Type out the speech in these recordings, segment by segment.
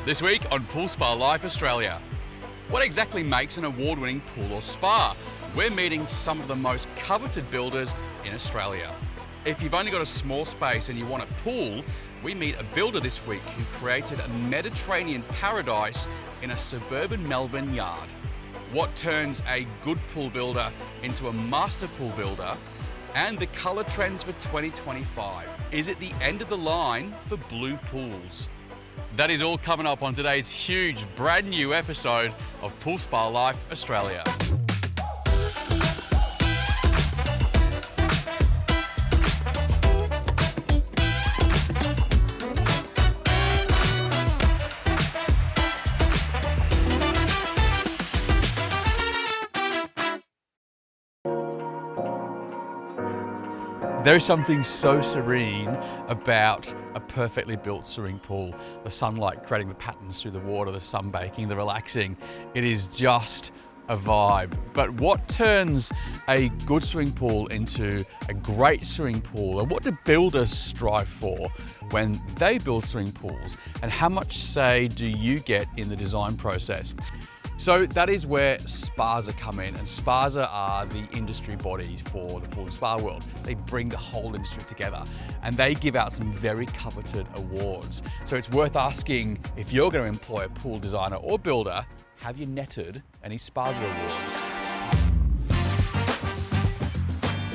This week on Pool Spa Life Australia. What exactly makes an award-winning pool or spa? We're meeting some of the most coveted builders in Australia. If you've only got a small space and you want a pool, we meet a builder this week who created a Mediterranean paradise in a suburban Melbourne yard. What turns a good pool builder into a master pool builder? And the colour trends for 2025. Is it the end of the line for blue pools? That is all coming up on today's huge brand new episode of Pool Spa Life Australia. There is something so serene about a perfectly built swimming pool. The sunlight creating the patterns through the water, the sunbaking, the relaxing. It is just a vibe. But what turns a good swimming pool into a great swimming pool? And what do builders strive for when they build swimming pools? And how much say do you get in the design process? So that is where SPASA come in, and SPASA are the industry body for the pool and spa world. They bring the whole industry together and they give out some very coveted awards. So it's worth asking, if you're going to employ a pool designer or builder, have you netted any SPASA awards?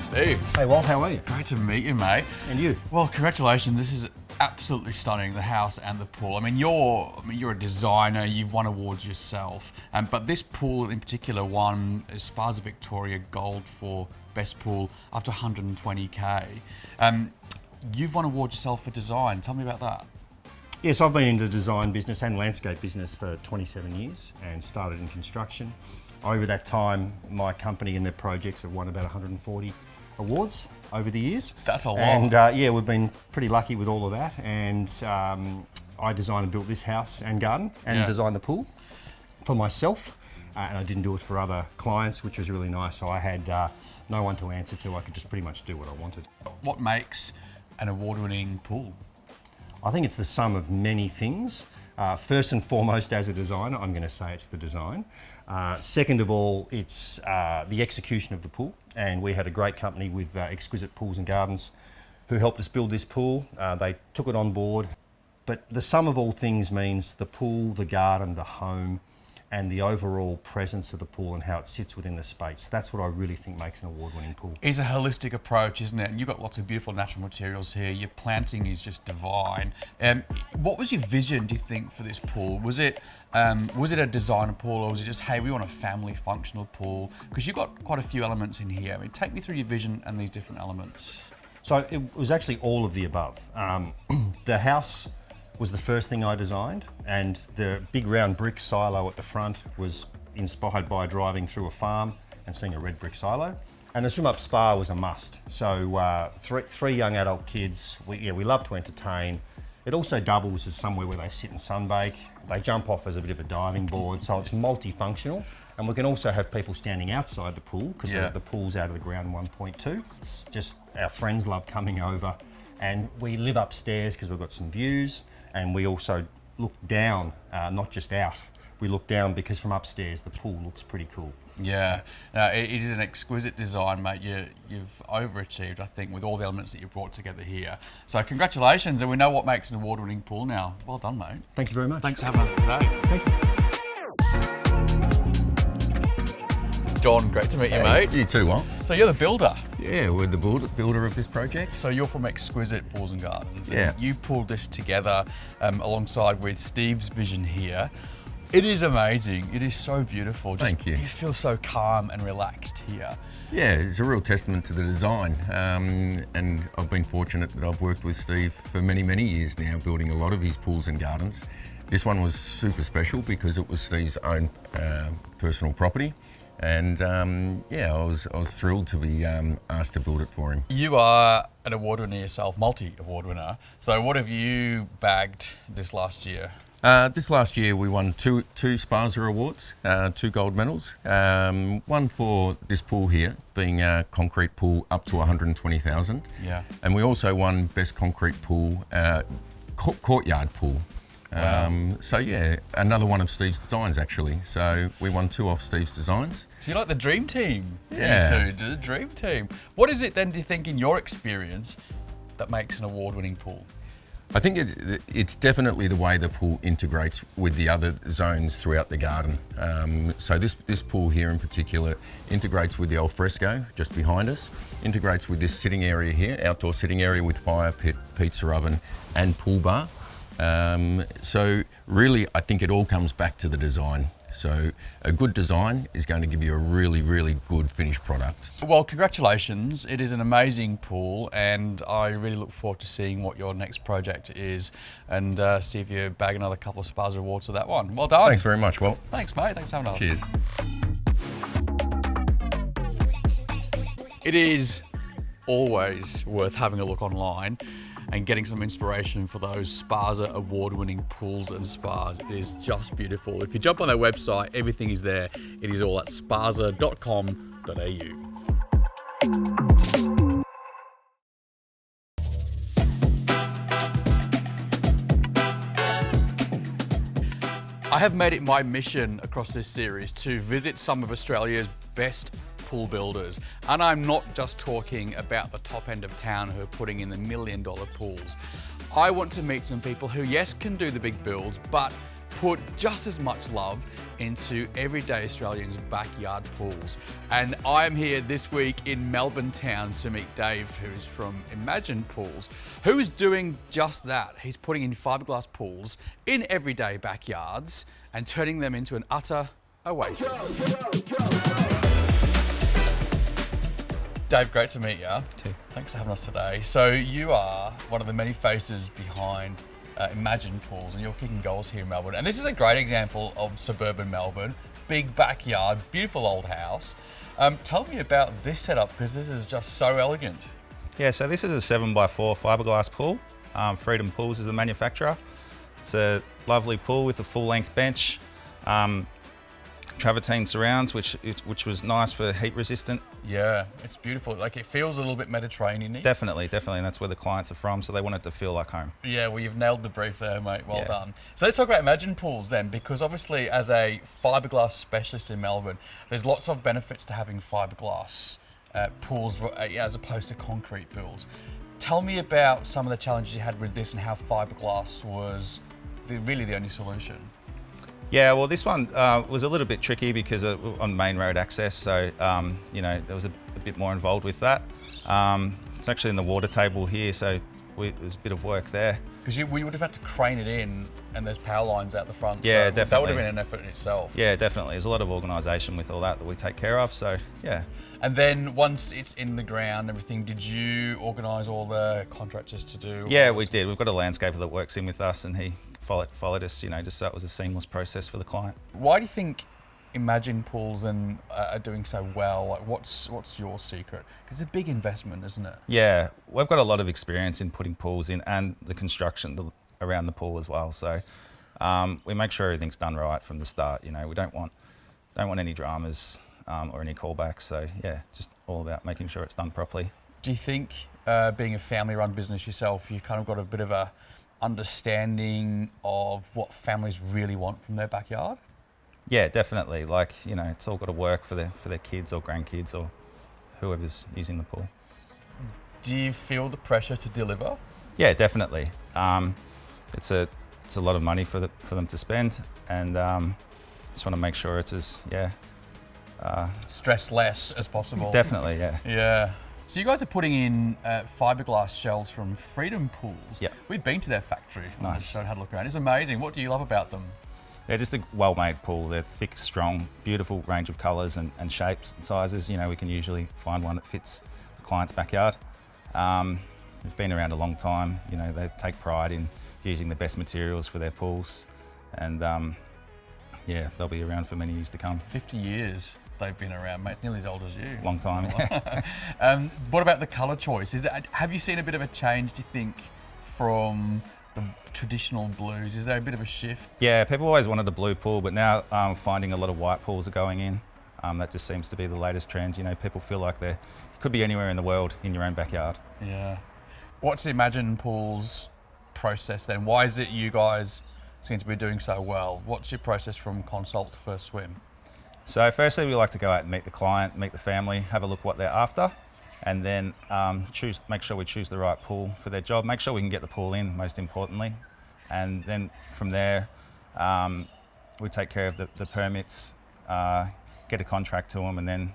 Steve. Hey Walt, how are you? Great to meet you, mate. And you? Well, congratulations. This is absolutely stunning, the house and the pool. I mean, you're a designer, you've won awards yourself, but this pool in particular won SPASA Victoria Gold for best pool up to 120k. You've won awards yourself for design. Tell me about that. Yes, I've been in the design business and landscape business for 27 years and started in construction. Over that time, my company and their projects have won about 140 awards over the years. That's a lot. And yeah, we've been pretty lucky with all of that. And I designed and built this house and garden and designed the pool for myself. And I didn't do it for other clients, which was really nice. So I had no one to answer to. I could just pretty much do what I wanted. What makes an award-winning pool? I think it's the sum of many things. First and foremost, as a designer, I'm going to say it's the design. Second of all, it's the execution of the pool. And we had a great company with Exquisite Pools and Gardens who helped us build this pool. They took it on board. But the sum of all things means the pool, the garden, the home, and the overall presence of the pool and how it sits within the space. That's what I really think makes an award-winning pool. It's a holistic approach, isn't it? And you've got lots of beautiful natural materials here. Your planting is just divine. What was your vision, do you think, for this pool? Was it a designer pool, or was it just, hey, we want a family functional pool? Because you've got quite a few elements in here. I mean, take me through your vision and these different elements. So it was actually all of the above. The house was the first thing I designed, and the big round brick silo at the front was inspired by driving through a farm and seeing a red brick silo. And the swim up spa was a must. So three young adult kids, we love to entertain. It also doubles as somewhere where they sit and sunbake. They jump off as a bit of a diving board, so it's multifunctional. And we can also have people standing outside the pool because the pool's out of the ground 1.2. It's just, our friends love coming over, and we live upstairs because we've got some views. And we also look down, not just out. We look down because from upstairs the pool looks pretty cool. Yeah, no, it is an exquisite design, mate. You've overachieved, I think, with all the elements that you brought together here. So congratulations, and we know what makes an award-winning pool now. Well done, mate. Thank you very much. Thanks for having us today. Thank you. John, great to meet you, mate. You too, Walt. So you're the builder. Yeah, we're the builder of this project. So you're from Exquisite Pools and Gardens. And Yeah. you pulled this together alongside with Steve's vision here. It is amazing. It is so beautiful. Thank you. You feel so calm and relaxed here. Yeah, it's a real testament to the design. And I've been fortunate that I've worked with Steve for many, many years now, building a lot of his pools and gardens. This one was super special because it was Steve's own personal property. And yeah, I was thrilled to be asked to build it for him. You are an award winner yourself, multi-award winner. So what have you bagged this last year? This last year we won two SPASA awards, 2 gold medals. One for this pool here, being a concrete pool up to 120,000. Yeah. And we also won best concrete pool, courtyard pool. Wow. So yeah, another one of Steve's designs actually. So we won 2 off Steve's designs. So you're like the dream team. Yeah. You two, the dream team. What is it then, do you think, in your experience, that makes an award-winning pool? I think it's definitely the way the pool integrates with the other zones throughout the garden. So this pool here in particular integrates with the al fresco just behind us, integrates with this sitting area here, outdoor sitting area with fire pit, pizza oven and pool bar. So really I think it all comes back to the design. So a good design is going to give you a really, really good finished product. Well, congratulations. It is an amazing pool, and I really look forward to seeing what your next project is and see if you bag another couple of SPASA awards for that one. Well done. Thanks very much, Walt. Thanks, mate. Thanks for having us. Cheers. It is always worth having a look online and getting some inspiration for those SPASA award-winning pools and spas. It is just beautiful. If you jump on their website, everything is there. It is all at spasa.com.au. I have made it my mission across this series to visit some of Australia's best pool builders. And I'm not just talking about the top end of town who are putting in the $1 million pools. I want to meet some people who, yes, can do the big builds, but put just as much love into everyday Australians' backyard pools. And I am here this week in Melbourne town to meet Dave, who's from Imagine Pools, who's doing just that. He's putting in fiberglass pools in everyday backyards and turning them into an utter oasis. Dave, great to meet you. Too. Thanks for having us today. So you are one of the many faces behind Imagine Pools, and you're kicking goals here in Melbourne. And this is a great example of suburban Melbourne. Big backyard, beautiful old house. Tell me about this setup, because this is just so elegant. Yeah, so this is a 7x4 fiberglass pool. Freedom Pools is the manufacturer. It's a lovely pool with a full-length bench, travertine surrounds, which was nice for heat resistant. Yeah, it's beautiful. Like, it feels a little bit Mediterranean-y. Definitely, and that's where the clients are from, so they want it to feel like home. Yeah, well, you've nailed the brief there, mate. Well Yeah. done. So let's talk about Imagine Pools then, because obviously as a fiberglass specialist in Melbourne, there's lots of benefits to having fiberglass pools as opposed to concrete builds. Tell me about some of the challenges you had with this and how fiberglass was really the only solution. Yeah, well, this one was a little bit tricky because on main road access, so there was a bit more involved with that. It's actually in the water table here, so there's a bit of work there. Because we would have had to crane it in, and there's power lines out the front. Yeah, so definitely. That would have been an effort in itself. Yeah, definitely. There's a lot of organisation with all that we take care of, so yeah. And then once it's in the ground, everything, did you organise all the contractors to do? Yeah, we did. We've got a landscaper that works in with us, and he followed us, just so it was a seamless process for the client. Why do you think Imagine Pools are doing so well? Like, what's your secret? Because it's a big investment, isn't it? Yeah, we've got a lot of experience in putting pools in and the construction around the pool as well. So we make sure everything's done right from the start. We don't want any dramas or any callbacks. So yeah, just all about making sure it's done properly. Do you think, being a family-run business yourself, you've kind of got a bit of a understanding of what families really want from their backyard? Yeah, definitely. Like, it's all got to work for their kids or grandkids or whoever's using the pool. Do you feel the pressure to deliver? Yeah, definitely. It's a lot of money for them to spend, and just want to make sure it's as Stress less as possible. Definitely, yeah. Yeah. So you guys are putting in fiberglass shells from Freedom Pools. Yeah. We've been to their factory on the Nice. show and had a look around. It's amazing. What do you love about them? They're just a well-made pool. They're thick, strong, beautiful range of colours and shapes and sizes. We can usually find one that fits the client's backyard. They've been around a long time. They take pride in using the best materials for their pools, and they'll be around for many years to come. 50 years they've been around, mate. Nearly as old as you. Long time. What about the colour choice? Have you seen a bit of a change, do you think, from the traditional blues? Is there a bit of a shift? Yeah, people always wanted a blue pool, but now finding a lot of white pools are going in. That just seems to be the latest trend. People feel like you could be anywhere in the world in your own backyard. Yeah. What's the Imagine Pools process then? Why is it you guys seem to be doing so well. What's your process from consult to first swim? So firstly, we like to go out and meet the client, meet the family, have a look what they're after, and then make sure we choose the right pool for their job, make sure we can get the pool in, most importantly. And then from there, we take care of the permits, get a contract to them, and then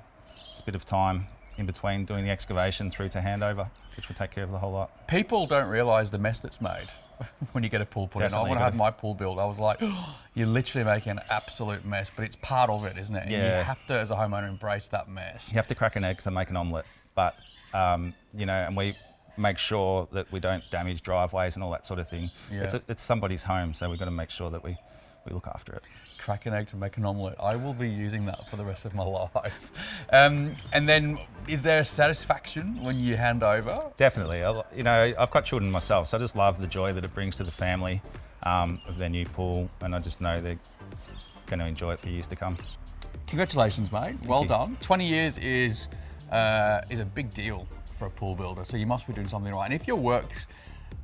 it's a bit of time in between doing the excavation through to handover, which will take care of the whole lot. People don't realise the mess that's made when you get a pool put in. When I had my pool built, I was like, oh, you're literally making an absolute mess, but it's part of it, isn't it? And you have to, as a homeowner, embrace that mess. You have to crack an egg to make an omelette, but, you know, and we make sure that we don't damage driveways and all that sort of thing. Yeah. It's somebody's home, so we've got to make sure that we look after it. Crack an egg to make an omelette. I will be using that for the rest of my life. And then, is there satisfaction when you hand over? Definitely. You know, I've got children myself, so I just love the joy that it brings to the family of their new pool, and I just know they're going to enjoy it for years to come. Congratulations, mate. Well done. 20 years is a big deal for a pool builder, so you must be doing something right. And if your work's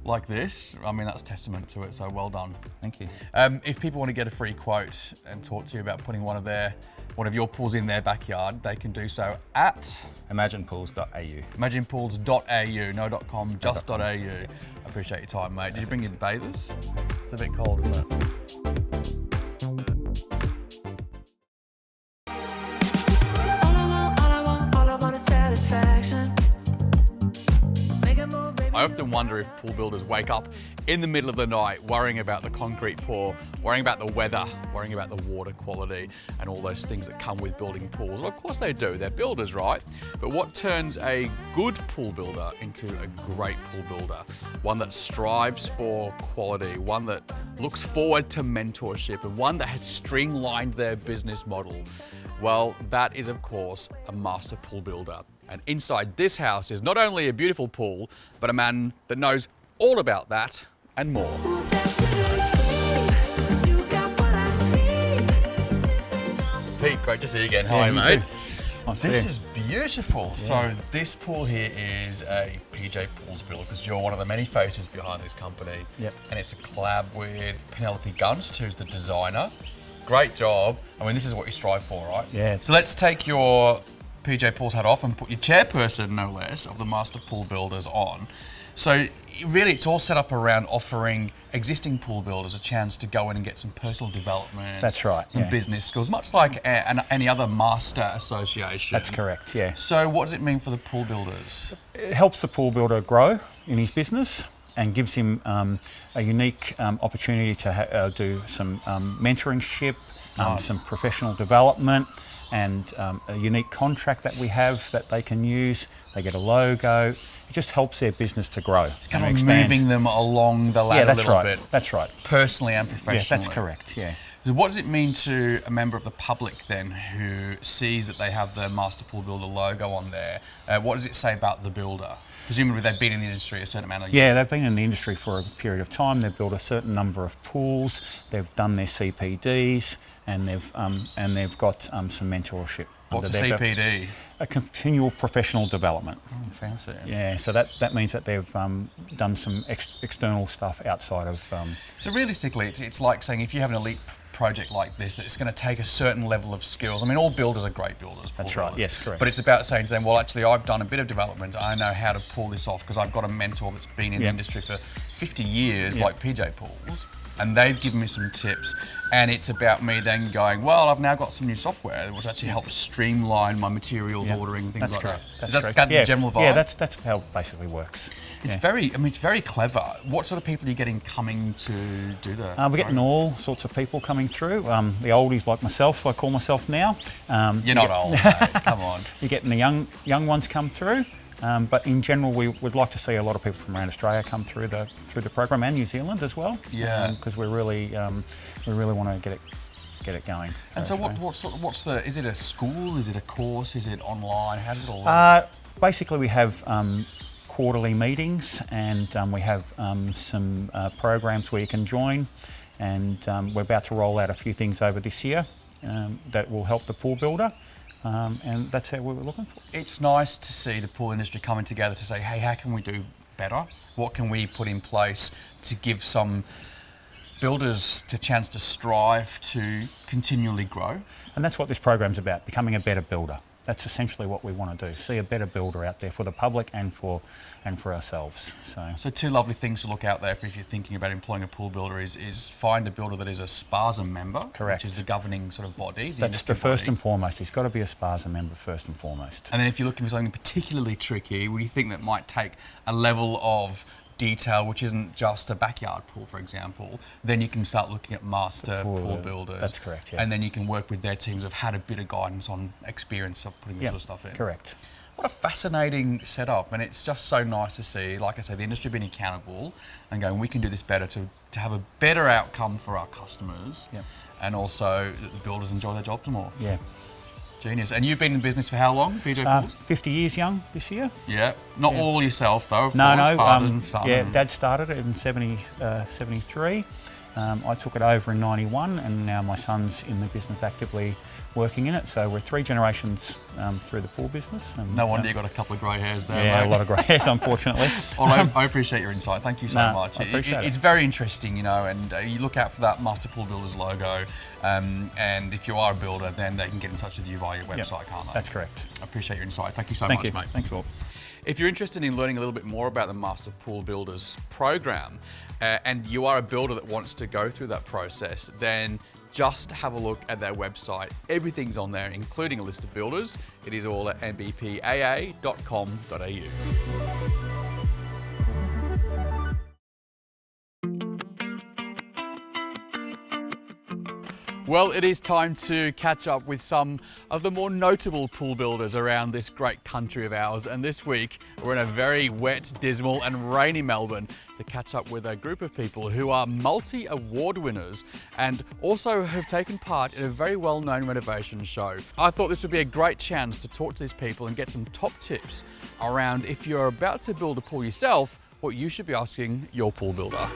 like this, I mean, that's testament to it, so well done. Thank you. If people want to get a free quote and talk to you about putting one of your pools in their backyard, they can do so at imaginepools.au. imaginepools.au, no .com, just .au. I appreciate your time, mate. Did you bring your bathers? It's a bit cold, isn't it? I often wonder if pool builders wake up in the middle of the night worrying about the concrete pour, worrying about the weather, worrying about the water quality and all those things that come with building pools. Well, of course they do, they're builders, right? But what turns a good pool builder into a great pool builder? One that strives for quality, one that looks forward to mentorship, and one that has streamlined their business model. Well, that is, of course, a master pool builder. And inside this house is not only a beautiful pool, but a man that knows all about that and more. Pete, great to see you again. Hi, mate. This is beautiful. Yeah. So this pool here is a PJ Pools build, because you're one of the many faces behind this company. Yep. And it's a collab with Penelope Gunst, who's the designer. Great job. I mean, this is what you strive for, right? Yeah. So let's take your PJ Pools hat off and put your chairperson, no less, of the Master Pool Builders on. So really it's all set up around offering existing pool builders a chance to go in and get some personal development. That's right, some business skills, much like any other master association. That's correct, yeah. So what does it mean for the pool builders? It helps the pool builder grow in his business and gives him a unique opportunity to do some mentorship, Nice. some professional development, and a unique contract that we have that they can use. They get a logo. It just helps their business to grow. It's kind of moving them along the ladder a little bit. That's right. Personally and professionally. Yeah, that's correct, yeah. So what does it mean to a member of the public then who sees that they have the Master Pool Builder logo on there? What does it say about the builder? Presumably they've been in the industry a certain amount of years. Yeah, they've been in the industry for a period of time. They've built a certain number of pools. They've done their CPDs, and they've got some mentorship. What's a CPD? A continual professional development. Oh, fancy. Yeah, so that means that they've done some external stuff outside of. So realistically, it's like saying if you have an elite project like this, that it's going to take a certain level of skills. I mean, all builders are great builders. That's right. Yes, correct. But it's about saying to them, well, actually, I've done a bit of development. I know how to pull this off because I've got a mentor that's been in the industry for 50 years, like PJ Pools. And they've given me some tips, and it's about me then going, well, I've now got some new software which actually helps streamline my materials ordering, things like that. That's correct. Kind of the general vibe? Yeah, that's how it basically works. It's it's very clever. What sort of people are you getting coming to do that? We're getting all sorts of people coming through. The oldies like myself, I call myself now. You're not old, mate. Come on. You're getting the young ones come through. But in general, we would like to see a lot of people from around Australia come through the program, and New Zealand as well. Yeah. Because we really want to get it going. And so, what's the? Is it a school? Is it a course? Is it online? How does it all work? Basically, we have quarterly meetings, and we have some programs where you can join, and we're about to roll out a few things over this year that will help the pool builder. And that's what we're looking for. It's nice to see the pool industry coming together to say, hey, how can we do better? What can we put in place to give some builders the chance to strive to continually grow. And that's what this program's about, becoming a better builder. That's essentially what we want to do, see a better builder out there for the public and for ourselves. So two lovely things to look out there for if you're thinking about employing a pool builder is find a builder that is a SPASA member, Correct. which is the governing sort of body. That's the first and foremost. He's got to be a SPASA member first and foremost. And then if you're looking for something particularly tricky, where you think that might take a level of detail which isn't just a backyard pool, for example, then you can start looking at master pool builders. That's correct, yeah. And then you can work with their teams of had a bit of guidance on experience of putting this sort of stuff in. Correct. What a fascinating setup, and it's just so nice to see, like I say, the industry being accountable and going, we can do this better to have a better outcome for our customers, and also that the builders enjoy their jobs more. Yeah. Genius. And you've been in business for how long, BJ Pools? 50 years young this year. Yeah. Not all yourself, though, of No, course. no. Father and son. Yeah, Dad started it in 73. I took it over in 91, and now my son's in the business actively working in it. So we're 3 generations through the pool business. And, no wonder you got a couple of grey hairs there, yeah, mate. a lot of grey hairs, unfortunately. Well, I appreciate your insight. Thank you so much. I appreciate it. It's very interesting, you know, and you look out for that Master Pool Builders logo. And if you are a builder, then they can get in touch with you via your website, can't they? That's correct. I appreciate your insight. Thank you so Thank much, you. mate. Thanks, Walt. If you're interested in learning a little bit more about the Master Pool Builders program, and you are a builder that wants to go through that process, then just have a look at their website. Everything's on there, including a list of builders. It is all at mbpaa.com.au. Well, it is time to catch up with some of the more notable pool builders around this great country of ours. And this week, we're in a very wet, dismal and rainy Melbourne to catch up with a group of people who are multi-award winners and also have taken part in a very well-known renovation show. I thought this would be a great chance to talk to these people and get some top tips around if you're about to build a pool yourself, what you should be asking your pool builder.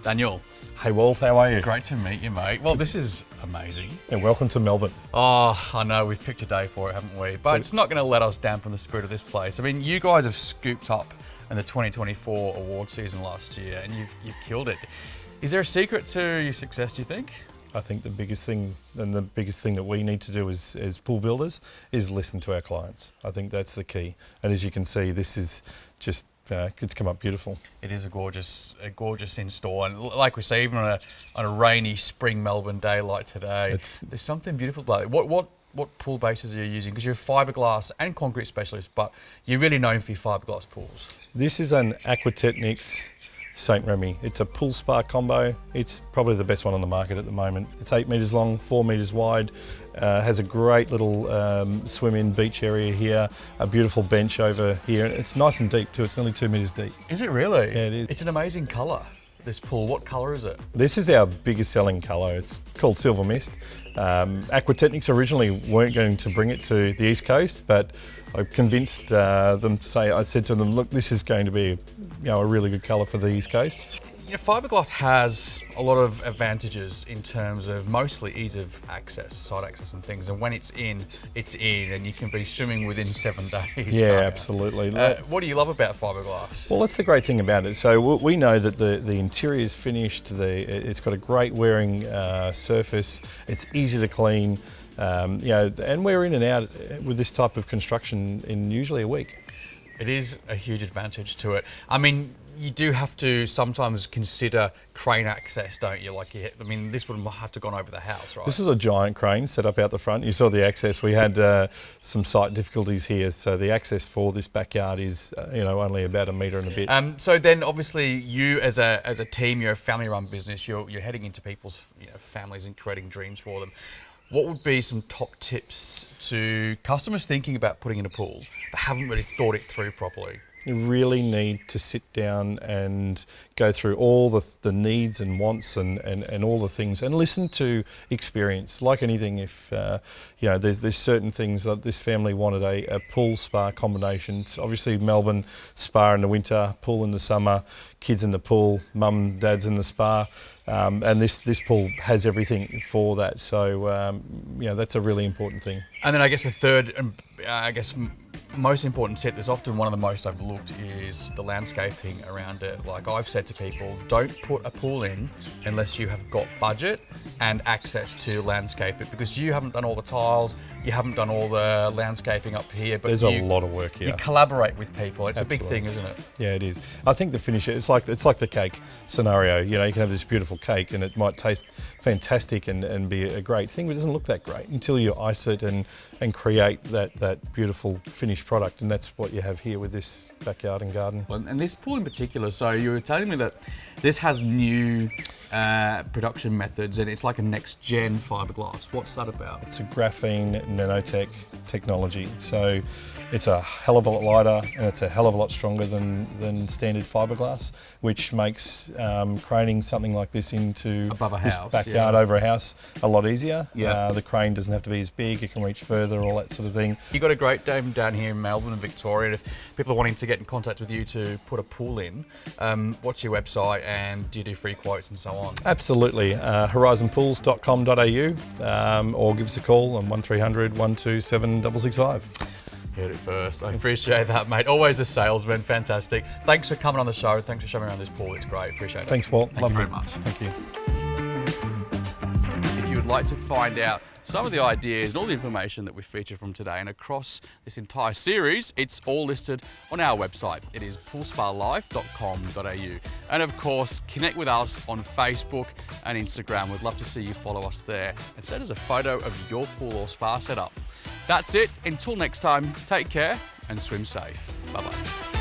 Daniel. Hey Walt, how are you? Great to meet you, mate. Well, this is amazing. And welcome to Melbourne. Oh, I know, we've picked a day for it, haven't we? But it's not going to let us dampen the spirit of this place. I mean, you guys have scooped up in the 2024 award season last year, and you've killed it. Is there a secret to your success, do you think? I think the biggest thing that we need to do as pool builders is listen to our clients. I think that's the key. And as you can see, this is just it's come up beautiful. It is a gorgeous install, and like we say, even on a rainy spring Melbourne day like today, there's something beautiful about it. What pool bases are you using? Because you're a fibreglass and concrete specialist, but you're really known for your fibreglass pools. This is an Aquatechnics St. Remy. It's a pool spa combo. It's probably the best one on the market at the moment. It's 8 metres long, 4 metres wide, has a great little swim-in beach area here, a beautiful bench over here. It's nice and deep too, it's nearly 2 metres deep. Is it really? Yeah, it is. It's an amazing colour, this pool. What colour is it? This is our biggest selling colour. It's called Silver Mist. Aquatechnics originally weren't going to bring it to the East Coast, but I convinced them to say, I said to them, look, this is going to be a really good colour for the East Coast. Yeah, fibreglass has a lot of advantages in terms of mostly ease of access, site access and things. And when it's in, and you can be swimming within 7 days. Yeah, absolutely. What do you love about fibreglass? Well, that's the great thing about it. So we know that the interior is finished, it's got a great wearing surface, it's easy to clean, and we're in and out with this type of construction in usually a week. It is a huge advantage to it. I mean, you do have to sometimes consider crane access, don't you? This would have to gone over the house, right? This is a giant crane set up out the front. You saw the access. We had some site difficulties here, so the access for this backyard is, only about 1 metre and a bit. So then, obviously, you as a team, you're a family-run business. You're heading into people's families and creating dreams for them. What would be some top tips to customers thinking about putting in a pool but haven't really thought it through properly? You really need to sit down and go through all the needs and wants and all the things and listen to experience. Like anything, if there's certain things that this family wanted a pool spa combination. It's obviously Melbourne spa in the winter, pool in the summer. kids in the pool, mum, dad's in the spa, and this pool has everything for that. So that's a really important thing. And then I guess the third, most important tip that's often one of the most overlooked is the landscaping around it. Like I've said to people, don't put a pool in unless you have got budget and access to landscape it, because you haven't done all the tiles, you haven't done all the landscaping up here. But there's a lot of work here. You collaborate with people. It's Absolutely. a big thing, isn't it? Yeah, it is. I think the finish, it's like the cake scenario. You know, you can have this beautiful cake and it might taste fantastic and be a great thing, but it doesn't look that great until you ice it and create that beautiful finished product. And that's what you have here with this backyard and garden. And this pool in particular, so you were telling me that this has new production methods and it's like a next-gen fiberglass. What's that about? It's a graphene nanotech technology. So it's a hell of a lot lighter and it's a hell of a lot stronger than standard fiberglass, which makes craning something like this into above a this house, backyard over a house a lot easier. Yeah. The crane doesn't have to be as big, it can reach further, all that sort of thing. You've got a great dome down here in Melbourne and Victoria, and if people are wanting to get in contact with you to put a pool in, what's your website and do you do free quotes and so on? Absolutely. horizonpools.com.au or give us a call on 1300 127 665. Heard it first. I appreciate that, mate. Always a salesman. Fantastic. Thanks for coming on the show. Thanks for showing me around this pool. It's great. Appreciate it. Thanks, Walt. Thank you very much. Thank you. If you would like to find out some of the ideas and all the information that we featured from today and across this entire series, it's all listed on our website. It is poolspalife.com.au. And of course, connect with us on Facebook and Instagram. We'd love to see you follow us there and send us a photo of your pool or spa setup. That's it. Until next time, take care and swim safe. Bye-bye.